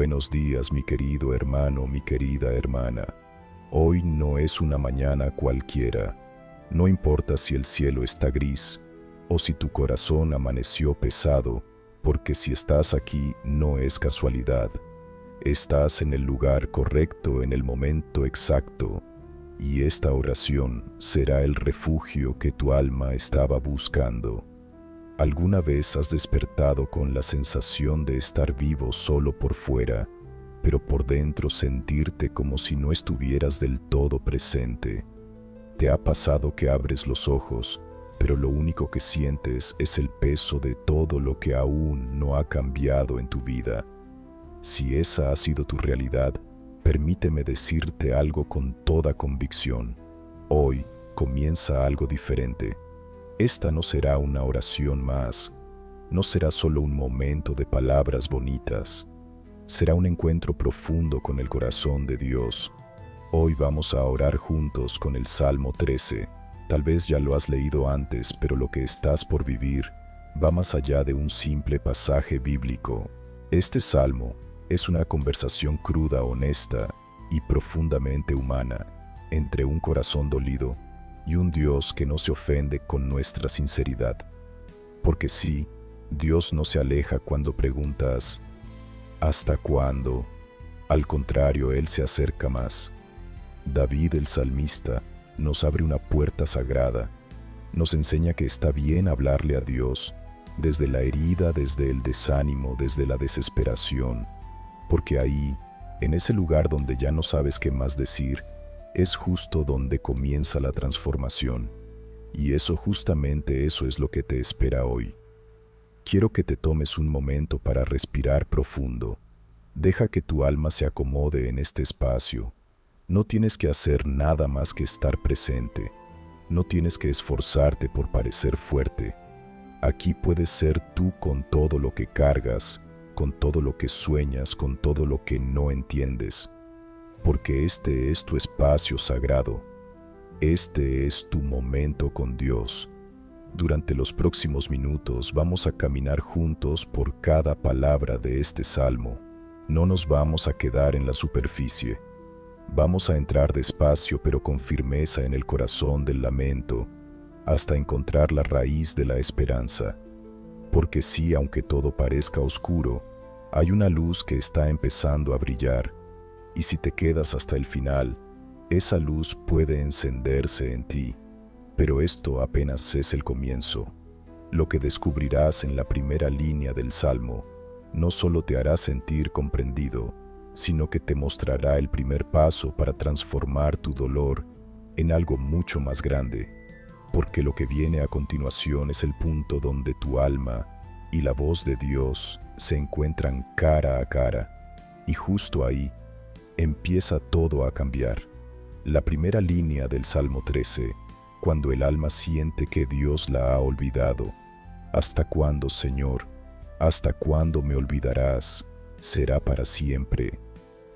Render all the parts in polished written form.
Buenos días, mi querido hermano, mi querida hermana. Hoy no es una mañana cualquiera. No importa si el cielo está gris o si tu corazón amaneció pesado, porque si estás aquí no es casualidad. Estás en el lugar correcto en el momento exacto, y esta oración será el refugio que tu alma estaba buscando. ¿Alguna vez has despertado con la sensación de estar vivo solo por fuera, pero por dentro sentirte como si no estuvieras del todo presente? ¿Te ha pasado que abres los ojos, pero lo único que sientes es el peso de todo lo que aún no ha cambiado en tu vida? Si esa ha sido tu realidad, permíteme decirte algo con toda convicción. Hoy comienza algo diferente. Esta no será una oración más, no será solo un momento de palabras bonitas, será un encuentro profundo con el corazón de Dios. Hoy vamos a orar juntos con el Salmo 13. Tal vez ya lo has leído antes, pero lo que estás por vivir va más allá de un simple pasaje bíblico. Este salmo es una conversación cruda, honesta y profundamente humana entre un corazón dolido y un Dios que no se ofende con nuestra sinceridad. Porque sí, Dios no se aleja cuando preguntas ¿hasta cuándo? Al contrario, Él se acerca más. David el salmista nos abre una puerta sagrada, nos enseña que está bien hablarle a Dios desde la herida, desde el desánimo, desde la desesperación, porque ahí, en ese lugar donde ya no sabes qué más decir, es justo donde comienza la transformación. Y justamente eso es lo que te espera hoy. Quiero que te tomes un momento para respirar profundo. Deja que tu alma se acomode en este espacio. No tienes que hacer nada más que estar presente. No tienes que esforzarte por parecer fuerte. Aquí puedes ser tú con todo lo que cargas, con todo lo que sueñas, con todo lo que no entiendes. Porque este es tu espacio sagrado. Este es tu momento con Dios. Durante los próximos minutos vamos a caminar juntos por cada palabra de este salmo. No nos vamos a quedar en la superficie. Vamos a entrar despacio pero con firmeza en el corazón del lamento, hasta encontrar la raíz de la esperanza. Porque sí, aunque todo parezca oscuro, hay una luz que está empezando a brillar, y si te quedas hasta el final, esa luz puede encenderse en ti. Pero esto apenas es el comienzo. Lo que descubrirás en la primera línea del Salmo no solo te hará sentir comprendido, sino que te mostrará el primer paso para transformar tu dolor en algo mucho más grande, porque lo que viene a continuación es el punto donde tu alma y la voz de Dios se encuentran cara a cara, y justo ahí empieza todo a cambiar. La primera línea del Salmo 13, cuando el alma siente que Dios la ha olvidado. ¿Hasta cuándo, Señor? ¿Hasta cuándo me olvidarás? ¿Será para siempre?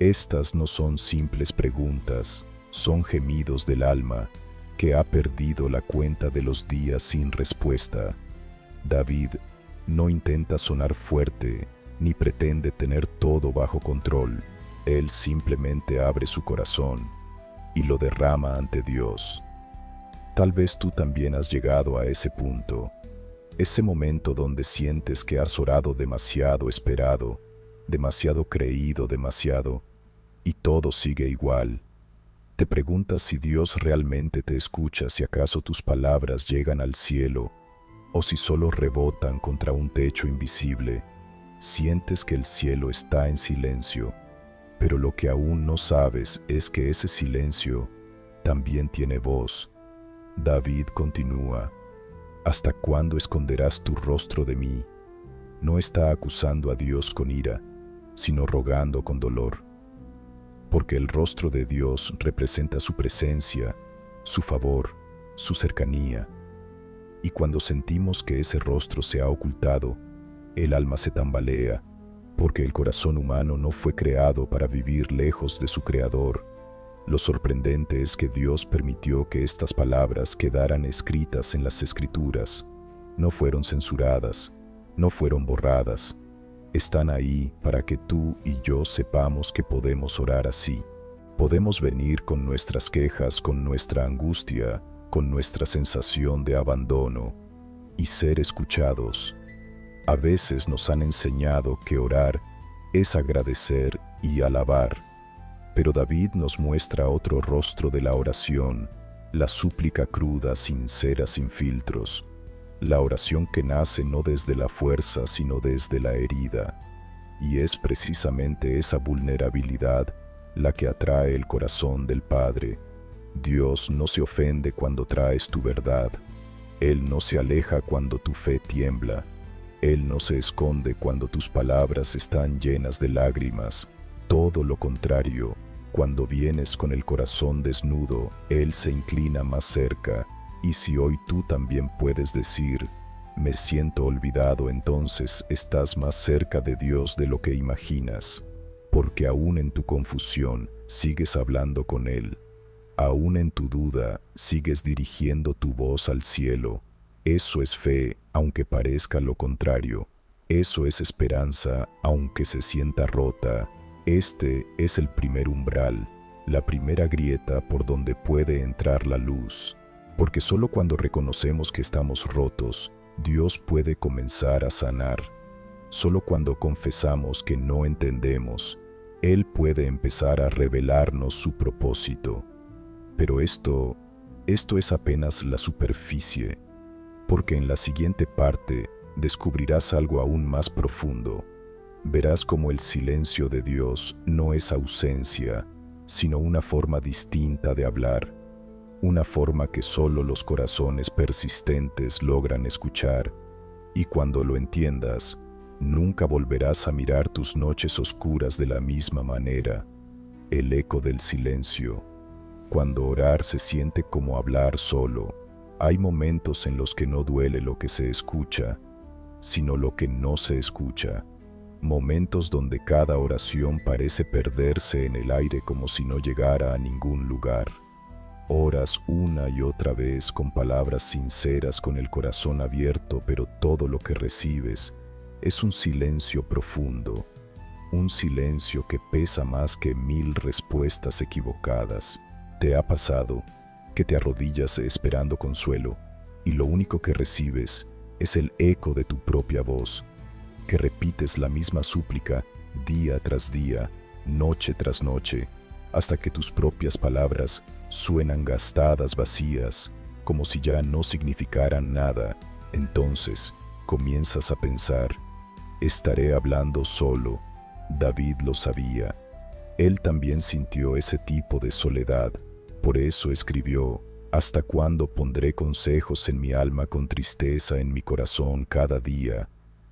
Estas no son simples preguntas, son gemidos del alma que ha perdido la cuenta de los días sin respuesta. David no intenta sonar fuerte, ni pretende tener todo bajo control. Él simplemente abre su corazón y lo derrama ante Dios. Tal vez tú también has llegado a ese punto, ese momento donde sientes que has orado demasiado, esperado, demasiado creído, y todo sigue igual. Te preguntas si Dios realmente te escucha, si acaso tus palabras llegan al cielo, o si solo rebotan contra un techo invisible. Sientes que el cielo está en silencio, pero lo que aún no sabes es que ese silencio también tiene voz. David continúa: ¿hasta cuándo esconderás tu rostro de mí? No está acusando a Dios con ira, sino rogando con dolor. Porque el rostro de Dios representa su presencia, su favor, su cercanía. Y cuando sentimos que ese rostro se ha ocultado, el alma se tambalea, porque el corazón humano no fue creado para vivir lejos de su Creador. Lo sorprendente es que Dios permitió que estas palabras quedaran escritas en las Escrituras. No fueron censuradas, no fueron borradas. Están ahí para que tú y yo sepamos que podemos orar así. Podemos venir con nuestras quejas, con nuestra angustia, con nuestra sensación de abandono y ser escuchados. A veces nos han enseñado que orar es agradecer y alabar, pero David nos muestra otro rostro de la oración, la súplica cruda, sincera, sin filtros, la oración que nace no desde la fuerza, sino desde la herida, y es precisamente esa vulnerabilidad la que atrae el corazón del Padre. Dios no se ofende cuando traes tu verdad, Él no se aleja cuando tu fe tiembla, Él no se esconde cuando tus palabras están llenas de lágrimas. Todo lo contrario, cuando vienes con el corazón desnudo, Él se inclina más cerca, y si hoy tú también puedes decir, me siento olvidado, entonces estás más cerca de Dios de lo que imaginas, porque aún en tu confusión sigues hablando con Él, aún en tu duda sigues dirigiendo tu voz al cielo. Eso es fe, aunque parezca lo contrario. Eso es esperanza, aunque se sienta rota. Este es el primer umbral, la primera grieta por donde puede entrar la luz. Porque solo cuando reconocemos que estamos rotos, Dios puede comenzar a sanar. Solo cuando confesamos que no entendemos, Él puede empezar a revelarnos su propósito. Pero esto es apenas la superficie, porque en la siguiente parte descubrirás algo aún más profundo. Verás cómo el silencio de Dios no es ausencia, sino una forma distinta de hablar, una forma que solo los corazones persistentes logran escuchar, y cuando lo entiendas, nunca volverás a mirar tus noches oscuras de la misma manera. El eco del silencio. Cuando orar se siente como hablar solo, hay momentos en los que no duele lo que se escucha, sino lo que no se escucha. Momentos donde cada oración parece perderse en el aire como si no llegara a ningún lugar. Oras una y otra vez con palabras sinceras, con el corazón abierto, pero todo lo que recibes es un silencio profundo, un silencio que pesa más que 1000 respuestas equivocadas. ¿Te ha pasado que te arrodillas esperando consuelo y lo único que recibes es el eco de tu propia voz, que repites la misma súplica día tras día, noche tras noche, hasta que tus propias palabras suenan gastadas, vacías, como si ya no significaran nada? Entonces comienzas a pensar, estaré hablando solo. David lo sabía. Él también sintió ese tipo de soledad. Por eso escribió, ¿hasta cuándo pondré consejos en mi alma con tristeza en mi corazón cada día?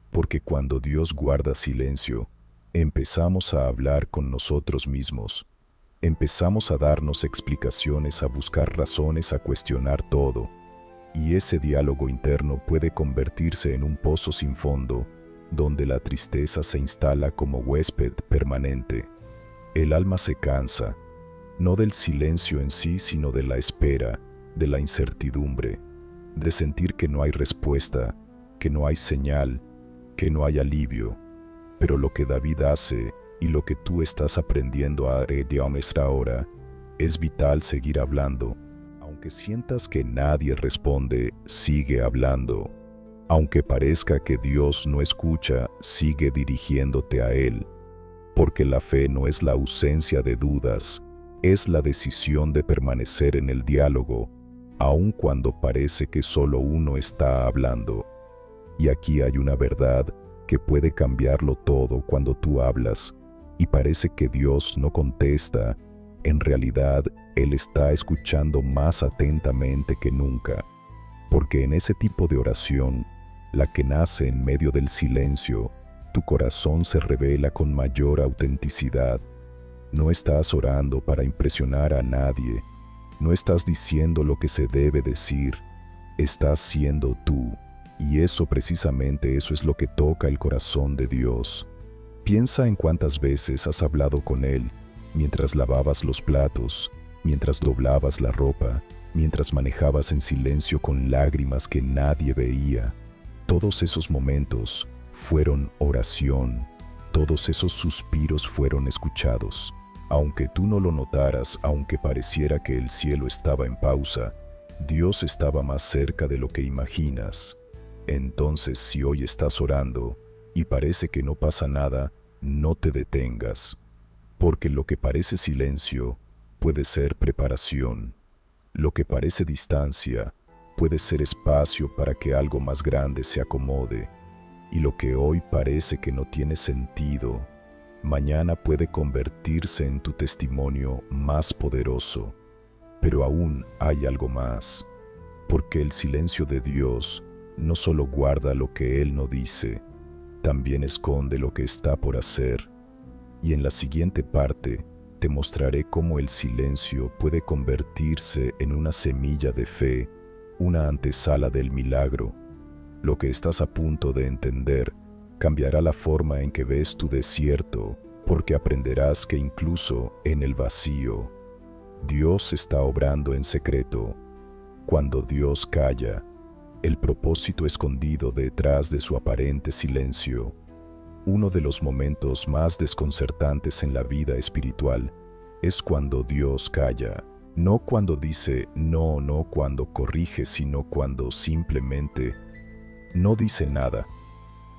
Porque cuando Dios guarda silencio, empezamos a hablar con nosotros mismos. Empezamos a darnos explicaciones, a buscar razones, a cuestionar todo. Y ese diálogo interno puede convertirse en un pozo sin fondo, donde la tristeza se instala como huésped permanente. El alma se cansa, no del silencio en sí, sino de la espera, de la incertidumbre, de sentir que no hay respuesta, que no hay señal, que no hay alivio. Pero lo que David hace y lo que tú estás aprendiendo a hacer ahora es vital: seguir hablando. Aunque sientas que nadie responde, sigue hablando. Aunque parezca que Dios no escucha, sigue dirigiéndote a Él. Porque la fe no es la ausencia de dudas, es la decisión de permanecer en el diálogo, aun cuando parece que solo uno está hablando. Y aquí hay una verdad que puede cambiarlo todo. Cuando tú hablas y parece que Dios no contesta, en realidad Él está escuchando más atentamente que nunca. Porque en ese tipo de oración, la que nace en medio del silencio, tu corazón se revela con mayor autenticidad. No estás orando para impresionar a nadie, no estás diciendo lo que se debe decir, estás siendo tú, y eso, precisamente eso es lo que toca el corazón de Dios. Piensa en cuántas veces has hablado con Él, mientras lavabas los platos, mientras doblabas la ropa, mientras manejabas en silencio con lágrimas que nadie veía. Todos esos momentos fueron oración. Todos esos suspiros fueron escuchados. Aunque tú no lo notaras, aunque pareciera que el cielo estaba en pausa, Dios estaba más cerca de lo que imaginas. Entonces, si hoy estás orando y parece que no pasa nada, no te detengas, porque lo que parece silencio puede ser preparación. Lo que parece distancia puede ser espacio para que algo más grande se acomode. Y lo que hoy parece que no tiene sentido, mañana puede convertirse en tu testimonio más poderoso. Pero aún hay algo más, porque el silencio de Dios no solo guarda lo que Él no dice, también esconde lo que está por hacer. Y en la siguiente parte te mostraré cómo el silencio puede convertirse en una semilla de fe, una antesala del milagro. Lo que estás a punto de entender cambiará la forma en que ves tu desierto, porque aprenderás que incluso en el vacío, Dios está obrando en secreto. Cuando Dios calla, el propósito escondido detrás de su aparente silencio. Uno de los momentos más desconcertantes en la vida espiritual es cuando Dios calla. No cuando dice no, no cuando corrige, sino cuando simplemente no dice nada.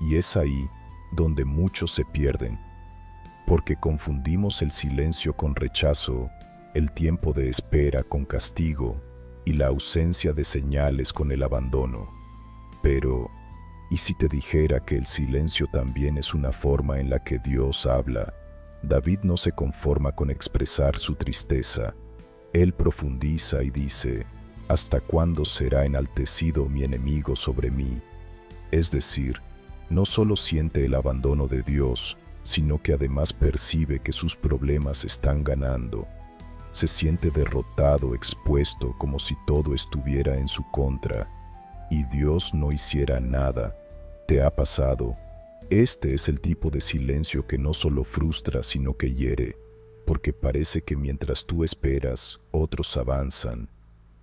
Y es ahí donde muchos se pierden, porque confundimos el silencio con rechazo, el tiempo de espera con castigo y la ausencia de señales con el abandono. Pero, ¿y si te dijera que el silencio también es una forma en la que Dios habla? David no se conforma con expresar su tristeza. Él profundiza y dice: ¿hasta cuándo será enaltecido mi enemigo sobre mí? Es decir, no solo siente el abandono de Dios, sino que además percibe que sus problemas están ganando. Se siente derrotado, expuesto, como si todo estuviera en su contra, y Dios no hiciera nada. ¿Te ha pasado? Este es el tipo de silencio que no solo frustra, sino que hiere, porque parece que mientras tú esperas, otros avanzan.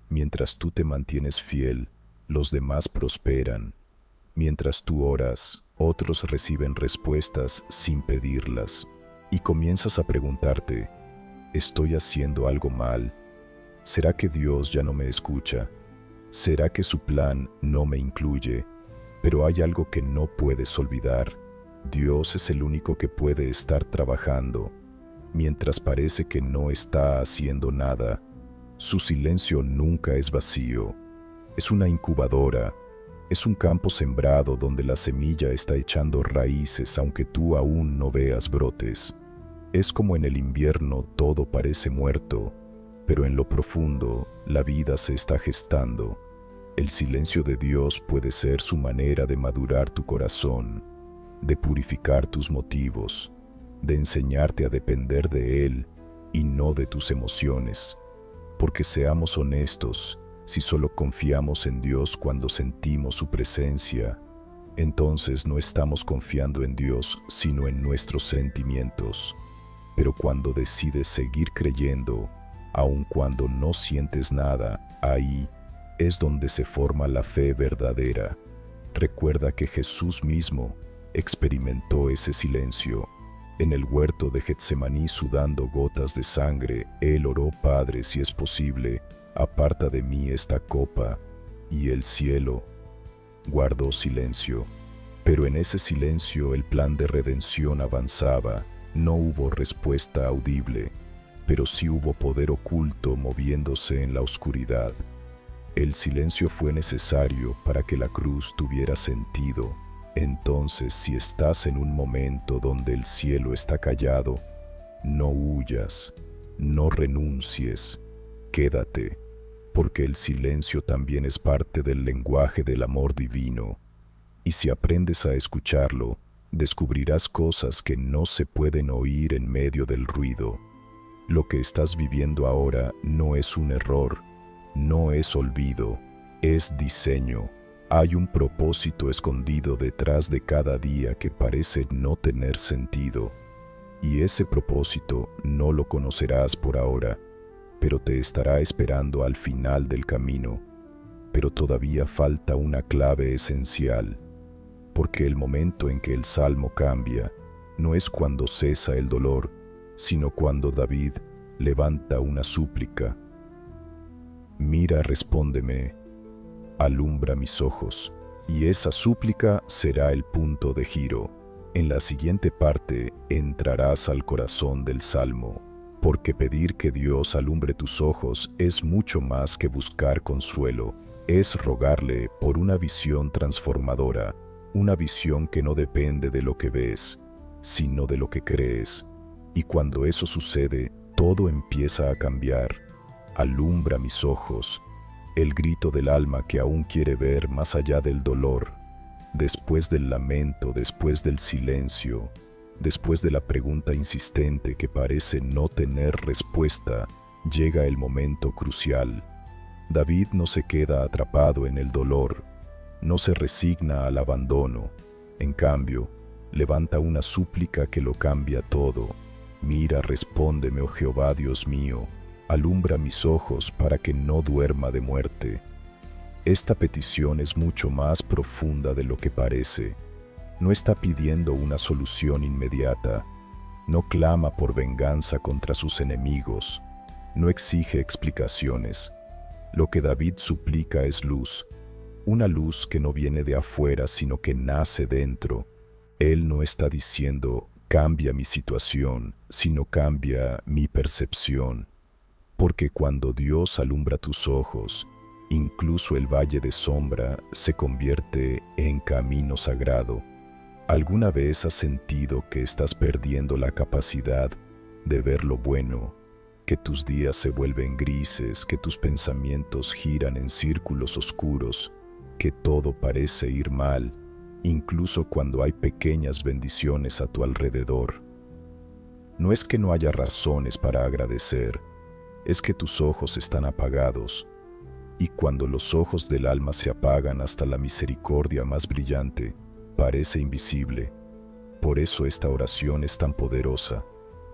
Mientras tú te mantienes fiel, los demás prosperan. Mientras tú oras, otros reciben respuestas sin pedirlas. Y comienzas a preguntarte: ¿estoy haciendo algo mal? ¿Será que Dios ya no me escucha? ¿Será que su plan no me incluye? Pero hay algo que no puedes olvidar. Dios es el único que puede estar trabajando. Mientras parece que no está haciendo nada, su silencio nunca es vacío. Es una incubadora. Es un campo sembrado donde la semilla está echando raíces aunque tú aún no veas brotes. Es como en el invierno todo parece muerto, pero en lo profundo la vida se está gestando. El silencio de Dios puede ser su manera de madurar tu corazón, de purificar tus motivos, de enseñarte a depender de Él y no de tus emociones. Porque seamos honestos, si solo confiamos en Dios cuando sentimos su presencia, entonces no estamos confiando en Dios, sino en nuestros sentimientos. Pero cuando decides seguir creyendo, aun cuando no sientes nada, ahí es donde se forma la fe verdadera. Recuerda que Jesús mismo experimentó ese silencio. En el huerto de Getsemaní, sudando gotas de sangre, Él oró: Padre, si es posible, aparta de mí esta copa. Y el cielo guardó silencio. Pero en ese silencio el plan de redención avanzaba. No hubo respuesta audible, pero sí hubo poder oculto moviéndose en la oscuridad. El silencio fue necesario para que la cruz tuviera sentido. Entonces, si estás en un momento donde el cielo está callado, no huyas, no renuncies, quédate, porque el silencio también es parte del lenguaje del amor divino. Y si aprendes a escucharlo, descubrirás cosas que no se pueden oír en medio del ruido. Lo que estás viviendo ahora no es un error, no es olvido, es diseño. Hay un propósito escondido detrás de cada día que parece no tener sentido. Y ese propósito no lo conocerás por ahora, pero te estará esperando al final del camino. Pero todavía falta una clave esencial. porque el momento en que el salmo cambia no es cuando cesa el dolor, sino cuando David levanta una súplica. Mira, respóndeme, alumbra mis ojos. Y esa súplica será el punto de giro. En la siguiente parte entrarás al corazón del salmo, porque pedir que Dios alumbre tus ojos es mucho más que buscar consuelo, es rogarle por una visión transformadora, una visión que no depende de lo que ves, sino de lo que crees. Y cuando eso sucede, todo empieza a cambiar. Alumbra mis ojos, el grito del alma que aún quiere ver más allá del dolor, después del lamento, después del silencio, después de la pregunta insistente que parece no tener respuesta, llega el momento crucial. David no se queda atrapado en el dolor, no se resigna al abandono. En cambio, levanta una súplica que lo cambia todo. Mira, respóndeme, oh Jehová Dios mío, alumbra mis ojos para que no duerma de muerte. Esta petición es mucho más profunda de lo que parece. No está pidiendo una solución inmediata, no clama por venganza contra sus enemigos, no exige explicaciones. Lo que David suplica es luz, una luz que no viene de afuera sino que nace dentro. Él no está diciendo, cambia mi situación, sino cambia mi percepción. Porque cuando Dios alumbra tus ojos, incluso el valle de sombra se convierte en camino sagrado. ¿Alguna vez has sentido que estás perdiendo la capacidad de ver lo bueno, que tus días se vuelven grises, que tus pensamientos giran en círculos oscuros, que todo parece ir mal, incluso cuando hay pequeñas bendiciones a tu alrededor? No es que no haya razones para agradecer, es que tus ojos están apagados, y cuando los ojos del alma se apagan hasta la misericordia más brillante, parece invisible. Por eso esta oración es tan poderosa,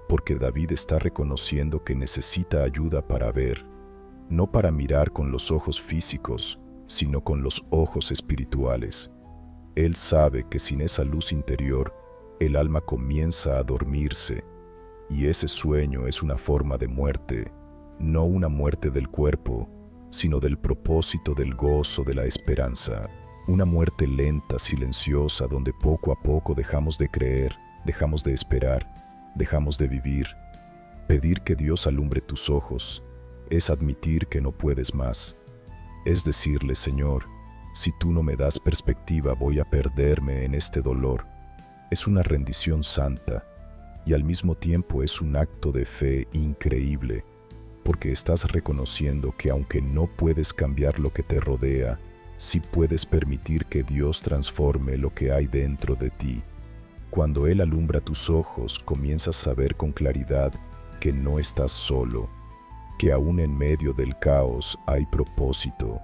porque David está reconociendo que necesita ayuda para ver, no para mirar con los ojos físicos, sino con los ojos espirituales. Él sabe que sin esa luz interior, el alma comienza a dormirse, y ese sueño es una forma de muerte, no una muerte del cuerpo, sino del propósito, del gozo, de la esperanza. Una muerte lenta, silenciosa, donde poco a poco dejamos de creer, dejamos de esperar, dejamos de vivir. Pedir que Dios alumbre tus ojos es admitir que no puedes más. Es decirle, Señor, si tú no me das perspectiva, voy a perderme en este dolor. Es una rendición santa y al mismo tiempo es un acto de fe increíble, porque estás reconociendo que aunque no puedes cambiar lo que te rodea, sí puedes permitir que Dios transforme lo que hay dentro de ti. Cuando Él alumbra tus ojos, comienzas a ver con claridad que no estás solo, que aún en medio del caos hay propósito,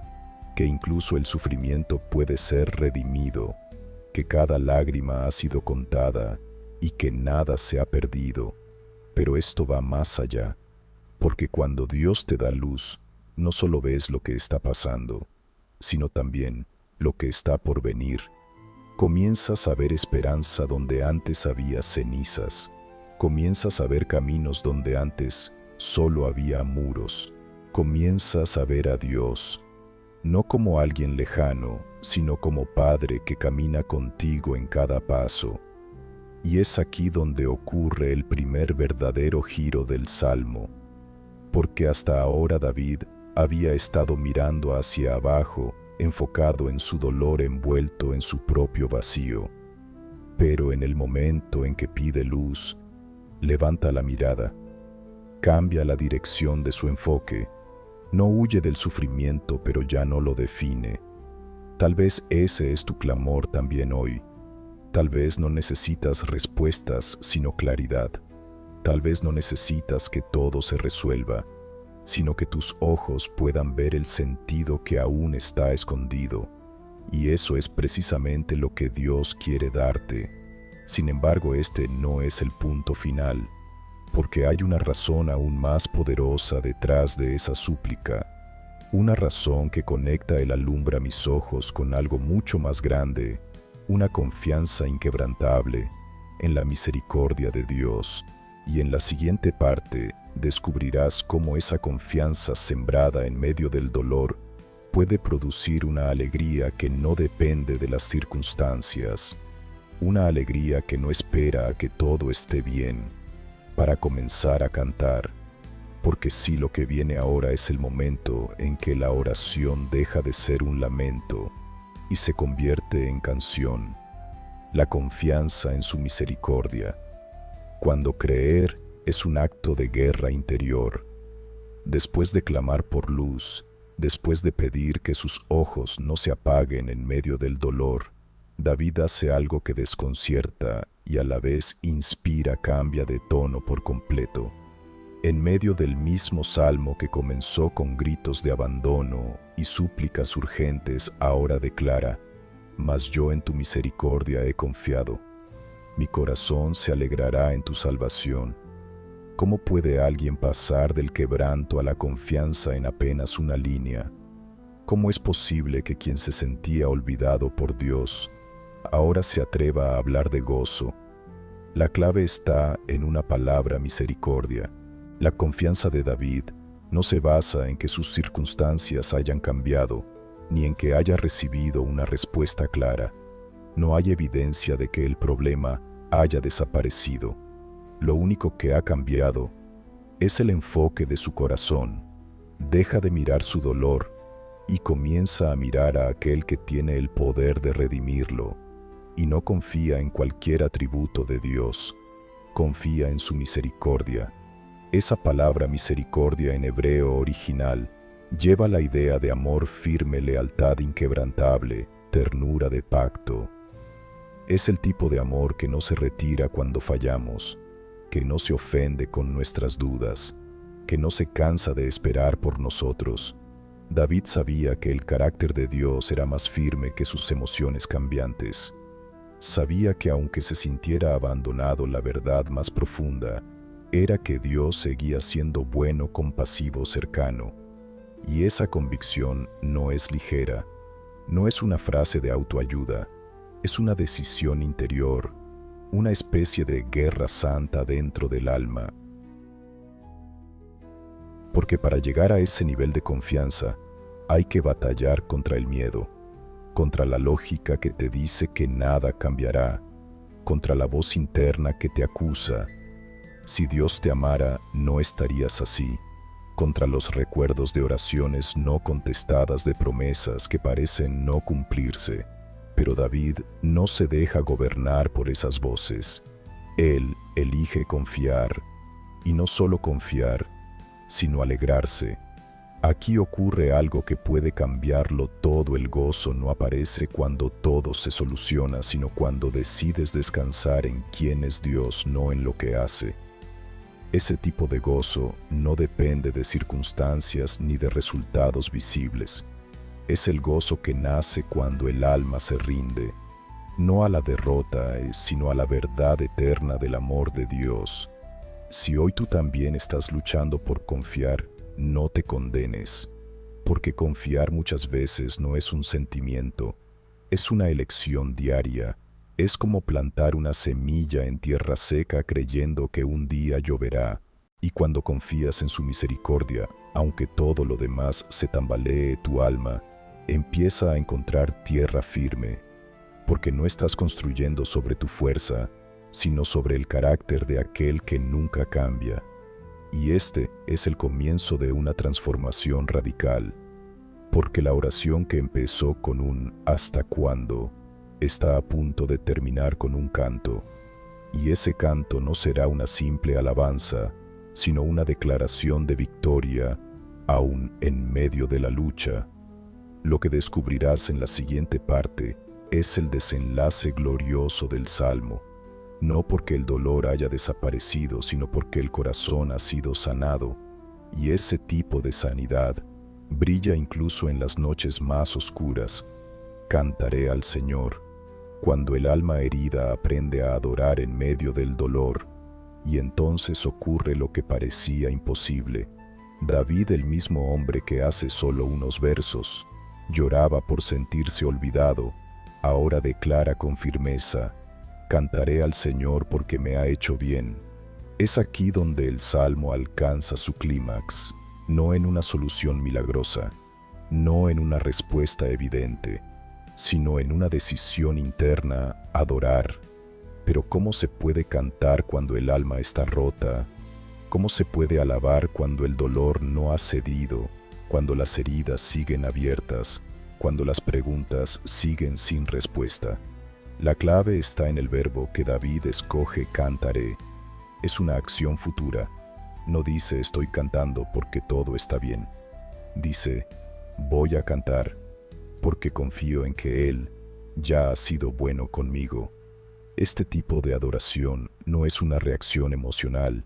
que incluso el sufrimiento puede ser redimido, que cada lágrima ha sido contada y que nada se ha perdido. Pero esto va más allá, porque cuando Dios te da luz, no solo ves lo que está pasando, sino también lo que está por venir. Comienzas a ver esperanza donde antes había cenizas. Comienzas a ver caminos donde antes solo había muros. Comienzas a ver a Dios, no como alguien lejano, sino como Padre que camina contigo en cada paso. Y es aquí donde ocurre el primer verdadero giro del Salmo, porque hasta ahora David había estado mirando hacia abajo, enfocado en su dolor, envuelto en su propio vacío. Pero en el momento en que pide luz, levanta la mirada, cambia la dirección de su enfoque, no huye del sufrimiento, pero ya no lo define. Tal vez ese es tu clamor también hoy. Tal vez no necesitas respuestas, sino claridad. Tal vez no necesitas que todo se resuelva, sino que tus ojos puedan ver el sentido que aún está escondido. Y eso es precisamente lo que Dios quiere darte. Sin embargo, este no es el punto final, porque hay una razón aún más poderosa detrás de esa súplica. Una razón que conecta el alumbra mis ojos con algo mucho más grande, una confianza inquebrantable en la misericordia de Dios. Y en la siguiente parte descubrirás cómo esa confianza sembrada en medio del dolor puede producir una alegría que no depende de las circunstancias, una alegría que no espera a que todo esté bien para comenzar a cantar, porque sí, lo que viene ahora es el momento en que la oración deja de ser un lamento y se convierte en canción, la confianza en su misericordia, cuando creer es un acto de guerra interior. Después de clamar por luz, después de pedir que sus ojos no se apaguen en medio del dolor, David hace algo que desconcierta y a la vez inspira, cambia de tono por completo. En medio del mismo salmo que comenzó con gritos de abandono y súplicas urgentes, ahora declara: «Mas yo en tu misericordia he confiado. Mi corazón se alegrará en tu salvación». ¿Cómo puede alguien pasar del quebranto a la confianza en apenas una línea? ¿Cómo es posible que quien se sentía olvidado por Dios ahora se atreva a hablar de gozo? La clave está en una palabra: misericordia. La confianza de David no se basa en que sus circunstancias hayan cambiado, ni en que haya recibido una respuesta clara. No hay evidencia de que el problema haya desaparecido. Lo único que ha cambiado es el enfoque de su corazón. Deja de mirar su dolor y comienza a mirar a aquel que tiene el poder de redimirlo, y no confía en cualquier atributo de Dios, confía en su misericordia. Esa palabra misericordia en hebreo original lleva la idea de amor firme, lealtad inquebrantable, ternura de pacto. Es el tipo de amor que no se retira cuando fallamos, que no se ofende con nuestras dudas, que no se cansa de esperar por nosotros. David sabía que el carácter de Dios era más firme que sus emociones cambiantes. Sabía que aunque se sintiera abandonado, la verdad más profunda era que Dios seguía siendo bueno, compasivo, cercano. Y esa convicción no es ligera, no es una frase de autoayuda, es una decisión interior, una especie de guerra santa dentro del alma. Porque para llegar a ese nivel de confianza hay que batallar contra el miedo, contra la lógica que te dice que nada cambiará, contra la voz interna que te acusa: si Dios te amara, no estarías así, contra los recuerdos de oraciones no contestadas, de promesas que parecen no cumplirse. Pero David no se deja gobernar por esas voces. Él elige confiar, y no solo confiar, sino alegrarse. Aquí ocurre algo que puede cambiarlo todo. El gozo no aparece cuando todo se soluciona, sino cuando decides descansar en quién es Dios, no en lo que hace. Ese tipo de gozo no depende de circunstancias ni de resultados visibles. Es el gozo que nace cuando el alma se rinde, no a la derrota, sino a la verdad eterna del amor de Dios. Si hoy tú también estás luchando por confiar, no te condenes, porque confiar muchas veces no es un sentimiento, es una elección diaria. Es como plantar una semilla en tierra seca creyendo que un día lloverá, y cuando confías en su misericordia, aunque todo lo demás se tambalee, tu alma empieza a encontrar tierra firme, porque no estás construyendo sobre tu fuerza, sino sobre el carácter de aquel que nunca cambia. Y este es el comienzo de una transformación radical, porque la oración que empezó con un ¿hasta cuándo?, está a punto de terminar con un canto, y ese canto no será una simple alabanza, sino una declaración de victoria, aún en medio de la lucha. Lo que descubrirás en la siguiente parte es el desenlace glorioso del Salmo, no porque el dolor haya desaparecido, sino porque el corazón ha sido sanado, y ese tipo de sanidad brilla incluso en las noches más oscuras. Cantaré al Señor cuando el alma herida aprende a adorar en medio del dolor, y entonces ocurre lo que parecía imposible. David, el mismo hombre que hace solo unos versos lloraba por sentirse olvidado, Ahora declara con firmeza: cantaré al Señor porque me ha hecho bien. Es aquí donde el salmo alcanza su clímax, no en una solución milagrosa, no en una respuesta evidente, sino en una decisión interna: adorar. Pero ¿cómo se puede cantar cuando el alma está rota? ¿Cómo se puede alabar cuando el dolor no ha cedido, cuando las heridas siguen abiertas, cuando las preguntas siguen sin respuesta? La clave está en el verbo que David escoge: cantaré. Es una acción futura. No dice estoy cantando porque todo está bien. Dice voy a cantar porque confío en que Él ya ha sido bueno conmigo. Este tipo de adoración no es una reacción emocional,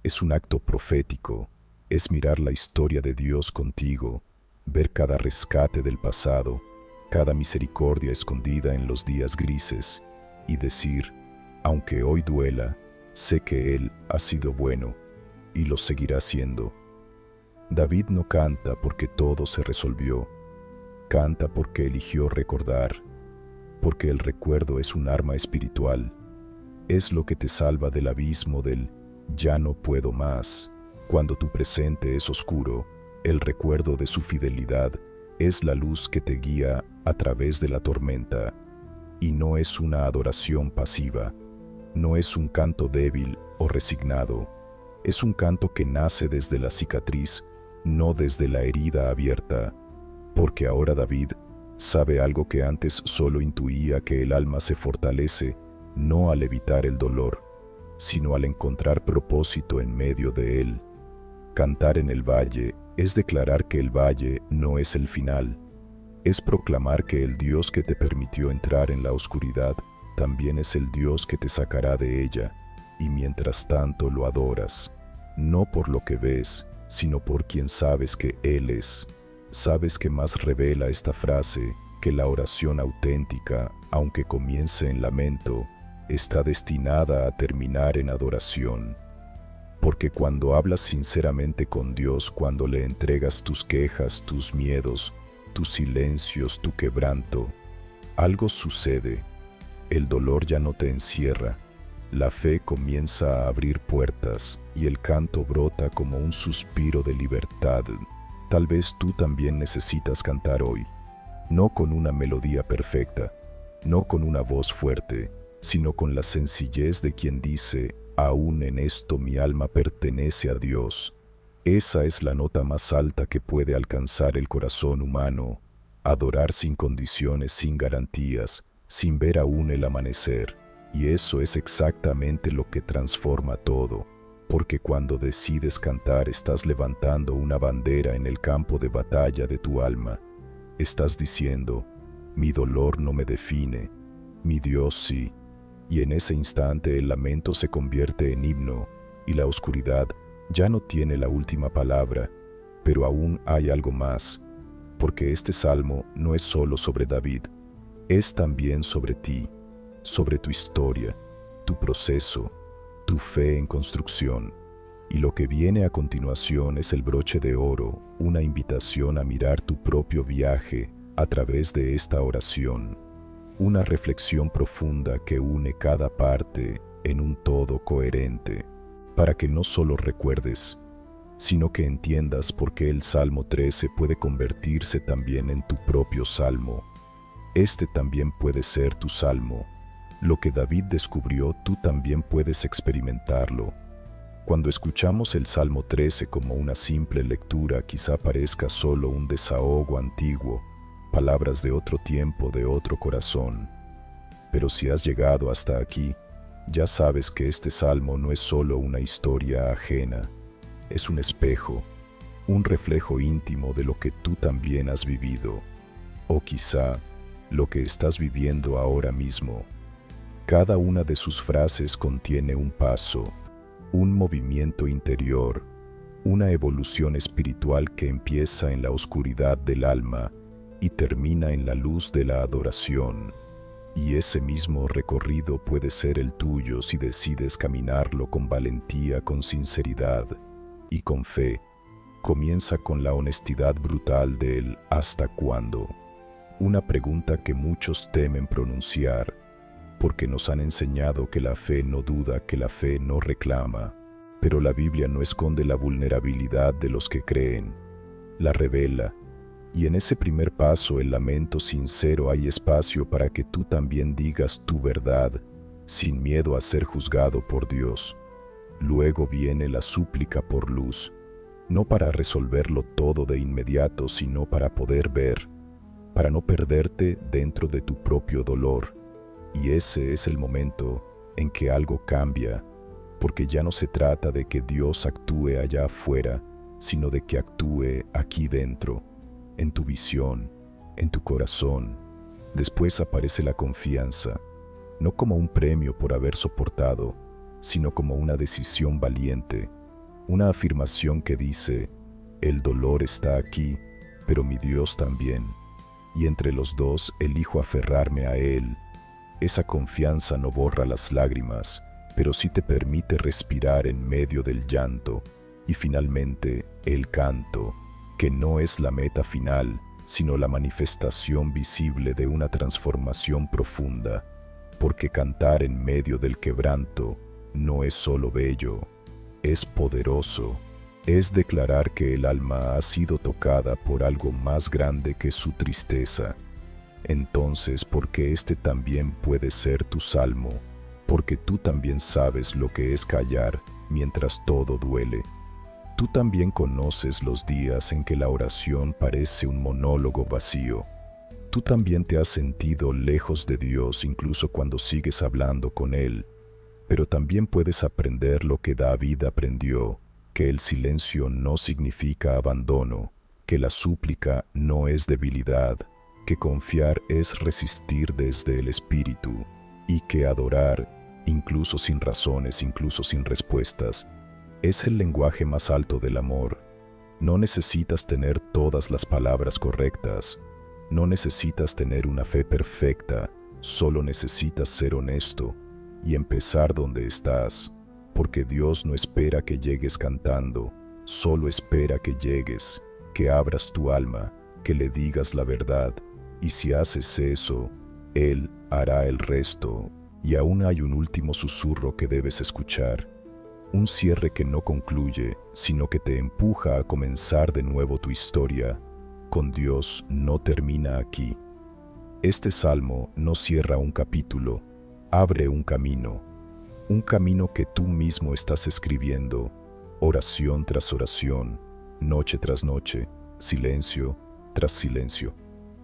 es un acto profético, es mirar la historia de Dios contigo, ver cada rescate del pasado, cada misericordia escondida en los días grises, y decir, aunque hoy duela, sé que Él ha sido bueno y lo seguirá siendo. David no canta porque todo se resolvió, canta porque eligió recordar, porque el recuerdo es un arma espiritual, es lo que te salva del abismo del ya no puedo más. Cuando tu presente es oscuro, el recuerdo de su fidelidad es la luz que te guía a través de la tormenta. Y no es una adoración pasiva, no es un canto débil o resignado, es un canto que nace desde la cicatriz, no desde la herida abierta, porque ahora David sabe algo que antes solo intuía: que el alma se fortalece no al evitar el dolor, sino al encontrar propósito en medio de él. Cantar en el valle es declarar que el valle no es el final, es proclamar que el Dios que te permitió entrar en la oscuridad también es el Dios que te sacará de ella, y mientras tanto lo adoras, no por lo que ves, sino por quien sabes que Él es. ¿Sabes qué más revela esta frase? Que la oración auténtica, aunque comience en lamento, está destinada a terminar en adoración. Porque cuando hablas sinceramente con Dios, cuando le entregas tus quejas, tus miedos, tus silencios, tu quebranto, algo sucede. El dolor ya no te encierra, la fe comienza a abrir puertas y el canto brota como un suspiro de libertad. Tal vez tú también necesitas cantar hoy, no con una melodía perfecta, no con una voz fuerte, sino con la sencillez de quien dice: aún en esto mi alma pertenece a Dios. Esa es la nota más alta que puede alcanzar el corazón humano: adorar sin condiciones, sin garantías, sin ver aún el amanecer. Y eso es exactamente lo que transforma todo, porque cuando decides cantar estás levantando una bandera en el campo de batalla de tu alma. Estás diciendo: mi dolor no me define, mi Dios sí. Y en ese instante el lamento se convierte en himno, y la oscuridad ya no tiene la última palabra. Pero aún hay algo más, porque este salmo no es solo sobre David, es también sobre ti, sobre tu historia, tu proceso, tu fe en construcción. Y lo que viene a continuación es el broche de oro, una invitación a mirar tu propio viaje a través de esta oración. Una reflexión profunda que une cada parte en un todo coherente, para que no solo recuerdes, sino que entiendas por qué el Salmo 13 puede convertirse también en tu propio salmo. Este también puede ser tu salmo. Lo que David descubrió, tú también puedes experimentarlo. Cuando escuchamos el Salmo 13 como una simple lectura, quizá parezca solo un desahogo antiguo, palabras de otro tiempo, de otro corazón. Pero si has llegado hasta aquí, ya sabes que este salmo no es solo una historia ajena, es un espejo, un reflejo íntimo de lo que tú también has vivido, o quizá lo que estás viviendo ahora mismo. Cada una de sus frases contiene un paso, un movimiento interior, una evolución espiritual que empieza en la oscuridad del alma y termina en la luz de la adoración. Y ese mismo recorrido puede ser el tuyo si decides caminarlo con valentía, con sinceridad y con fe. Comienza con la honestidad brutal del ¿hasta cuándo? Una pregunta que muchos temen pronunciar, porque nos han enseñado que la fe no duda, que la fe no reclama. Pero la Biblia no esconde la vulnerabilidad de los que creen, la revela. Y en ese primer paso, el lamento sincero, hay espacio para que tú también digas tu verdad, sin miedo a ser juzgado por Dios. Luego viene la súplica por luz, no para resolverlo todo de inmediato, sino para poder ver, para no perderte dentro de tu propio dolor. Y ese es el momento en que algo cambia, porque ya no se trata de que Dios actúe allá afuera, sino de que actúe aquí dentro, en tu visión, en tu corazón. Después aparece la confianza, no como un premio por haber soportado, sino como una decisión valiente, una afirmación que dice: el dolor está aquí, pero mi Dios también, y entre los dos elijo aferrarme a Él. Esa confianza no borra las lágrimas, pero sí te permite respirar en medio del llanto. Y finalmente, el canto, que no es la meta final, sino la manifestación visible de una transformación profunda, porque cantar en medio del quebranto no es solo bello, es poderoso, es declarar que el alma ha sido tocada por algo más grande que su tristeza. Entonces, porque este también puede ser tu salmo, porque tú también sabes lo que es callar mientras todo duele. Tú también conoces los días en que la oración parece un monólogo vacío. Tú también te has sentido lejos de Dios incluso cuando sigues hablando con Él. Pero también puedes aprender lo que David aprendió, que el silencio no significa abandono, que la súplica no es debilidad, que confiar es resistir desde el Espíritu, y que adorar, incluso sin razones, incluso sin respuestas, es el lenguaje más alto del amor. No necesitas tener todas las palabras correctas, no necesitas tener una fe perfecta, solo necesitas ser honesto y empezar donde estás, porque Dios no espera que llegues cantando, solo espera que llegues, que abras tu alma, que le digas la verdad, y si haces eso, Él hará el resto. Y aún hay un último susurro que debes escuchar, un cierre que no concluye, sino que te empuja a comenzar de nuevo tu historia. Con Dios no termina aquí. Este salmo no cierra un capítulo, abre un camino que tú mismo estás escribiendo, oración tras oración, noche tras noche, silencio tras silencio.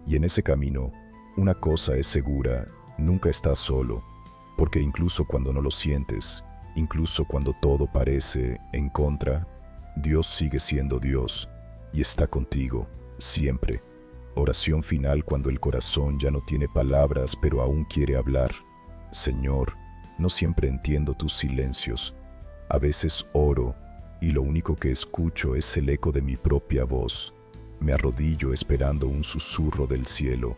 Y en ese camino, una cosa es segura: nunca estás solo, porque incluso cuando no lo sientes, incluso cuando todo parece en contra, Dios sigue siendo Dios y está contigo, siempre. Oración final cuando el corazón ya no tiene palabras pero aún quiere hablar. Señor, no siempre entiendo tus silencios. A veces oro y lo único que escucho es el eco de mi propia voz. Me arrodillo esperando un susurro del cielo,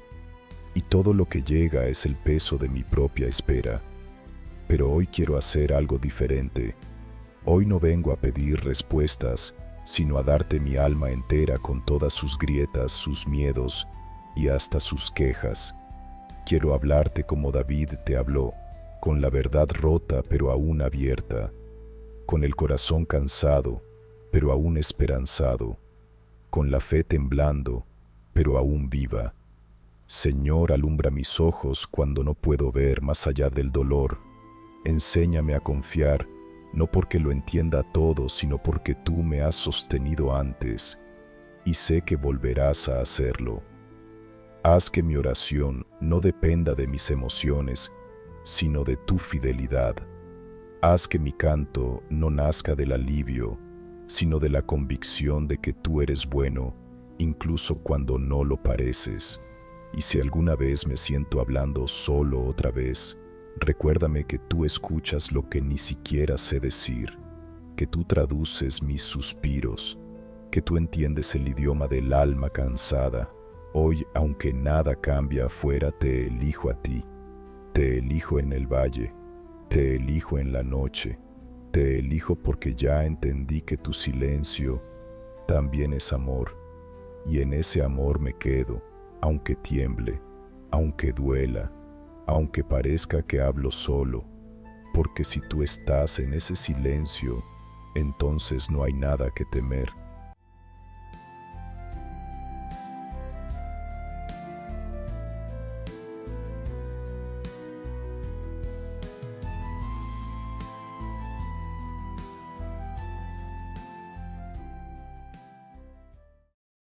y todo lo que llega es el peso de mi propia espera. Pero hoy quiero hacer algo diferente. Hoy no vengo a pedir respuestas, sino a darte mi alma entera con todas sus grietas, sus miedos y hasta sus quejas. Quiero hablarte como David te habló, con la verdad rota pero aún abierta, con el corazón cansado pero aún esperanzado, con la fe temblando pero aún viva. Señor, alumbra mis ojos cuando no puedo ver más allá del dolor. Enséñame a confiar, no porque lo entienda todo, sino porque tú me has sostenido antes, y sé que volverás a hacerlo. Haz que mi oración no dependa de mis emociones, sino de tu fidelidad. Haz que mi canto no nazca del alivio, sino de la convicción de que tú eres bueno, incluso cuando no lo pareces. Y si alguna vez me siento hablando solo otra vez, recuérdame que tú escuchas lo que ni siquiera sé decir, que tú traduces mis suspiros, que tú entiendes el idioma del alma cansada. Hoy, aunque nada cambia afuera, te elijo a ti. Te elijo en el valle, te elijo en la noche, te elijo porque ya entendí que tu silencio también es amor, y en ese amor me quedo, aunque tiemble, aunque duela, aunque parezca que hablo solo, porque si tú estás en ese silencio, entonces no hay nada que temer.